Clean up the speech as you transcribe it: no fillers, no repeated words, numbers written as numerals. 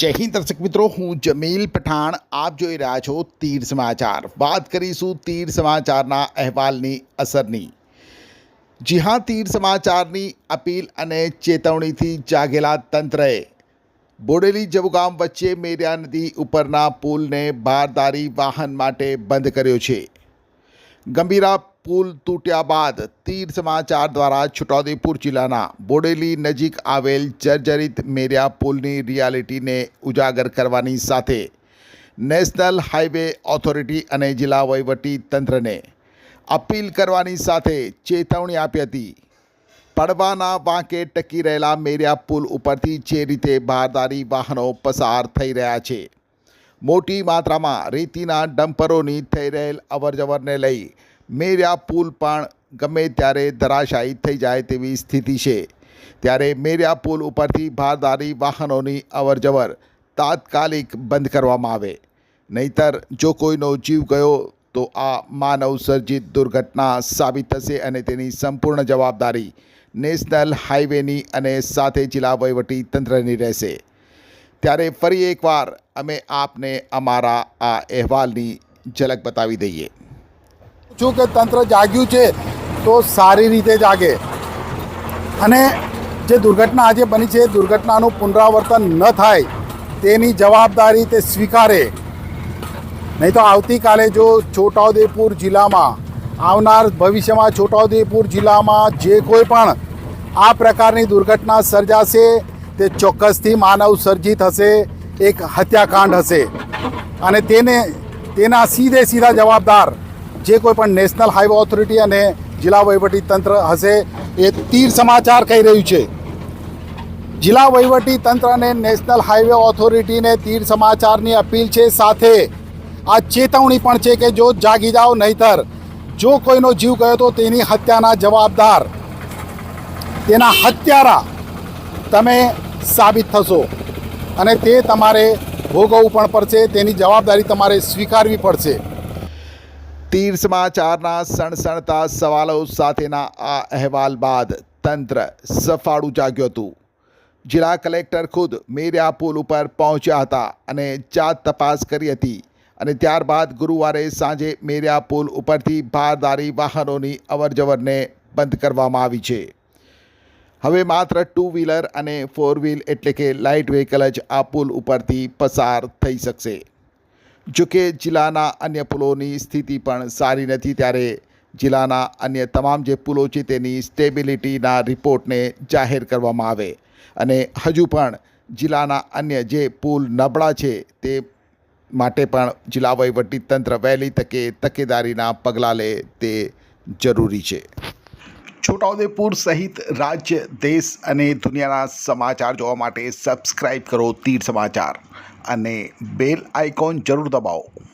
જય હિન્દ દર્શક મિત્રો, હું જમીલ પઠાણ. આપ જોઈ રહ્યા છો તીર સમાચાર. વાત કરીશું તીર સમાચારના અહેવાલની અસરની. જી હા, તીર સમાચારની અપીલ અને ચેતવણીથી જાગેલા તંત્રએ બોડેલી જબુગામ વચ્ચે મેરિયા નદી ઉપરના પુલને બારદારી વાહન માટે બંધ કર્યો છે. ગંભીરા પુલ તૂટ્યા બાદ તીર સમાચાર દ્વારા છોટાઉદેપુર જિલ્લાના બોડેલી નજીક આવેલ જર્જરિત મેરિયા પુલની રિયાલિટીને ઉજાગર કરવાની સાથે નેશનલ હાઈવે ઓથોરિટી અને જિલ્લા વહીવટી તંત્રને અપીલ કરવાની સાથે ચેતવણી આપી હતી. પડવાના વાંકે ટકી રહેલા મેરિયા પુલ ઉપરથી જે રીતે બારદારી વાહનો પસાર થઈ રહ્યા છે, મોટી માત્રામાં રેતીના ડમ્પરોની થઈ રહેલ અવરજવરને લઈ મેરિયા પુલ પણ ગમે ત્યારે ધરાશાયી થઈ જાય તેવી સ્થિતિ છે. ત્યારે મેરિયા પુલ ઉપરથી બારદારી વાહનોની અવરજવર તાત્કાલિક બંધ કરવામાં આવે, નહીતર જો કોઈનો જીવ ગયો તો આ માનવ સર્જિત દુર્ઘટના સાબિત થશે અને તેની સંપૂર્ણ જવાબદારી નેશનલ હાઈવેની અને સાથે જિલ્લા વહીવટી તંત્રની રહેશે. ત્યારે ફરી એકવાર અમે આપને અમારા આ અહેવાલની ઝલક બતાવી દઈએ. છું કે તંત્ર જાગ્યું છે તો સારી રીતે જાગે અને જે દુર્ઘટના આજે બની છે દુર્ઘટનાનું પુનરાવર્તન ન થાય તેની જવાબદારી તે સ્વીકારે. નહીં તો આવતીકાલે જો છોટાઉદેપુર જિલ્લામાં આવનાર ભવિષ્યમાં છોટાઉદેપુર જિલ્લામાં જે કોઈ પણ આ પ્રકારની દુર્ઘટના સર્જાશે તે ચોક્કસથી માનવ સર્જિત હશે, એક હત્યાકાંડ હશે અને તેના સીધા જવાબદાર જે કોઈ પણ નેશનલ હાઈવે ઓથોરિટી અને જિલ્લા વહીવટી તંત્ર હશે. એ તીર સમાચાર કહી રહ્યું છે. જિલ્લા વહીવટી તંત્ર અને નેશનલ હાઈવે ઓથોરિટીને તીર સમાચારની અપીલ છે, સાથે આ ચેતવણી પણ છે કે જો જાગી જાઓ, નહીતર જો કોઈનો જીવ ગયો તો તેની હત્યાના જવાબદાર, તેના હત્યારા તમે સાબિત થશો અને તે તમારે ભોગવવું પણ પડશે, તેની જવાબદારી તમારે સ્વીકારવી પડશે. તીર સમાચારના સણસણતા સવાલો સાથેના આ અહેવાલ બાદ તંત્ર સફાળું જાગ્યું હતું. જિલ્લા કલેક્ટર ખુદ મેરિયા પુલ ઉપર પહોંચ્યા હતા અને જાત તપાસ કરી હતી અને ત્યારબાદ ગુરુવારે સાંજે મેરિયા પુલ ઉપરથી બારદારી વાહનોની અવરજવરને બંધ કરવામાં આવી છે. હવે માત્ર 2 વ્હીલર અને 4 વ્હીલ એટલે કે લાઇટ વ્હીકલ જ આ પુલ ઉપરથી પસાર થઈ શકશે. જોકે જિલ્લાના અન્ય પુલોની સ્થિતિ પણ સારી નથી, ત્યારે જિલ્લાના અન્ય તમામ જે પુલો છે તેની સ્ટેબિલિટીના રિપોર્ટને જાહેર કરવામાં આવે અને હજુ પણ જિલ્લાના અન્ય જે પુલ નબળા છે તે માટે પણ જિલ્લા વહીવટી તંત્ર વહેલી તકે તકેદારીના પગલાં લે તે જરૂરી છે. છોટાઉદેપુર સહિત રાજ્ય, દેશ અને દુનિયાના સમાચાર જોવા માટે સબસ્ક્રાઈબ કરો તીર સમાચાર અને બેલ આઇકોન જરૂર દબાવો.